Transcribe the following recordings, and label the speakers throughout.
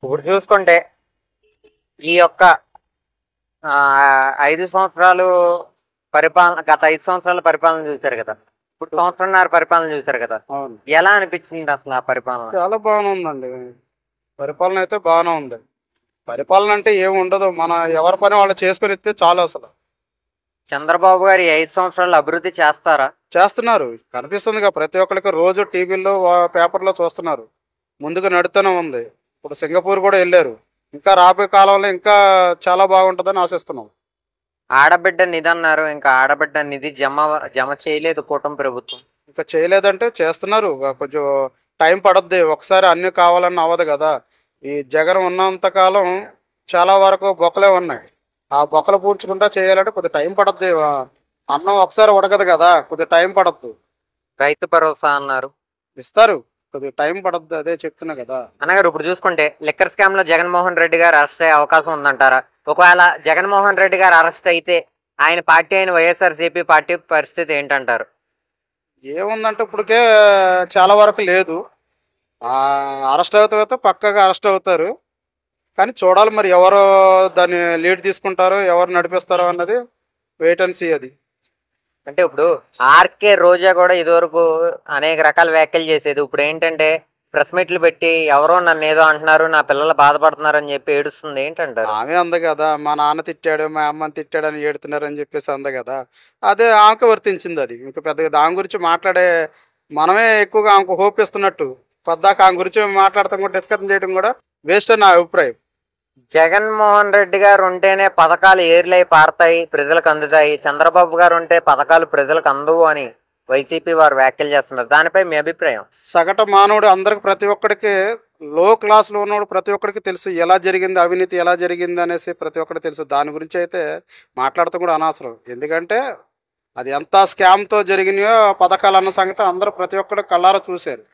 Speaker 1: ఇప్పుడు చూసుకుంటే ఈ యొక్క 5 సంవత్సరాలు గత 5 సంవత్సరాల పరిపాలన చూశారు కదా. ఇప్పుడు సంవత్సరంన్నర పరిపాలన చూశారు కదా.
Speaker 2: అవును,
Speaker 1: ఎలా అనిపించింది అసలు ఆ పరిపాలన?
Speaker 2: చాలా బాగానే ఉందండి. పరిపాలన అయితే బాగానే ఉంది. పరిపాలన అంటే ఏమి ఉండదు, మన ఎవరి పని వాళ్ళు చేసుకొని ఇస్తే చాలు. అసలు
Speaker 1: చంద్రబాబు గారు ఈ 5 సంవత్సరాలు అభివృద్ధి చేస్తారా?
Speaker 2: చేస్తున్నారు, కనిపిస్తుందిగా ప్రతి ఒక్కరికి. రోజు టీవీల్లో పేపర్లో చూస్తున్నారు. ముందుకు నడుతూనే ఉంది. ఇప్పుడు సింగపూర్ కూడా వెళ్ళారు. ఇంకా రాబోయే కాలంలో ఇంకా చాలా బాగుంటుందని ఆశిస్తున్నాం.
Speaker 1: ఆడబిడ్డ నిధి అన్నారు, ఇంకా ఆడబిడ్డ నిధి జమ చేయలేదు కూటమి ప్రభుత్వం.
Speaker 2: ఇంకా చేయలేదంటే చేస్తున్నారు. కొంచెం టైం పడద్ది, ఒకసారి అన్నీ కావాలని అవ్వదు కదా. ఈ జగన్ ఉన్నంత కాలం చాలా వరకు బొక్కలే ఉన్నాయి. ఆ బొక్కలు పూడ్చుకుంటా చేయాలంటే కొద్దిగా టైం పడద్ది. అన్నం ఒకసారి ఉడకదు కదా, కొద్దిగా టైం పడద్దు.
Speaker 1: రైతు భరోసా అన్నారు,
Speaker 2: ఇస్తారు, కొద్దిగా టైం పడద్దు, అదే చెప్తున్నా కదా.
Speaker 1: అన్నగారు. ఇప్పుడు చూసుకుంటే లిక్కర్ స్కామ్ లో జగన్మోహన్ రెడ్డి గారు అరెస్ట్ అయ్యే అవకాశం ఉందంటారా? ఒకవేళ జగన్మోహన్ రెడ్డి గారు అరెస్ట్ అయితే ఆయన పార్టీ అయిన వైఎస్ఆర్సీపీ పార్టీ పరిస్థితి ఏంటంటారు?
Speaker 2: ఏముందంటే ఇప్పటికే చాలా వరకు లేదు. అరెస్ట్ అవుతారైతే పక్కగా అరెస్ట్ అవుతారు. కానీ చూడాలి మరి ఎవరు దాన్ని లీడ్ తీసుకుంటారో, ఎవరు నడిపిస్తారో అన్నది వెయిట్ అండ్ సీ. అది
Speaker 1: అంటే ఇప్పుడు ఆర్కే రోజా కూడా ఇదివరకు అనేక రకాల వ్యాఖ్యలు చేసేది. ఇప్పుడు ఏంటంటే ప్రెస్ మీట్లు పెట్టి ఎవరో నన్ను ఏదో అంటున్నారు, నా పిల్లలు బాధపడుతున్నారు అని చెప్పి ఏడుస్తుంది. ఏంటంటారు?
Speaker 2: ఆమె అంది కదా, మా నాన్న తిట్టాడు, మా అమ్మని తిట్టాడు అని ఏడుతున్నారు అని చెప్పేసి అంది కదా. అదే ఆమెకు వర్తించింది. అది ఇంకా పెద్దగా దాని గురించి మాట్లాడే మనమే ఎక్కువగా ఆమెకు హోప్ ఇస్తున్నట్టు. పద్దాక ఆమె గురించి మాట్లాడటం కూడా, డిస్కషన్ చేయడం కూడా వేస్ట్ అని నా అభిప్రాయం.
Speaker 1: జగన్మోహన్ రెడ్డి గారు ఉంటేనే పథకాలు ఏర్లై పారతాయి, ప్రజలకు అందుతాయి. చంద్రబాబు గారు ఉంటే పథకాలు ప్రజలకు అందవు అని వైసీపీ వారు వ్యాఖ్యలు చేస్తున్నారు. దానిపై మీ అభిప్రాయం?
Speaker 2: సగటు మానవుడు అందరికి, ప్రతి ఒక్కడికి, లో క్లాస్లో ఉన్నవాడు ప్రతి ఒక్కడికి తెలుసు ఎలా జరిగింది, అవినీతి ఎలా జరిగింది అనేసి ప్రతి ఒక్కరికి తెలుసు. దాని గురించి అయితే మాట్లాడటం కూడా అనవసరం. ఎందుకంటే అది ఎంత స్కామ్తో జరిగినాయో పథకాలు అన్న సంగతి అందరూ ప్రతి ఒక్కరు కళ్ళారా చూశారు.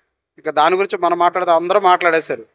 Speaker 2: ఇక దాని గురించి మనం మాట్లాడితే అందరూ మాట్లాడేశారు.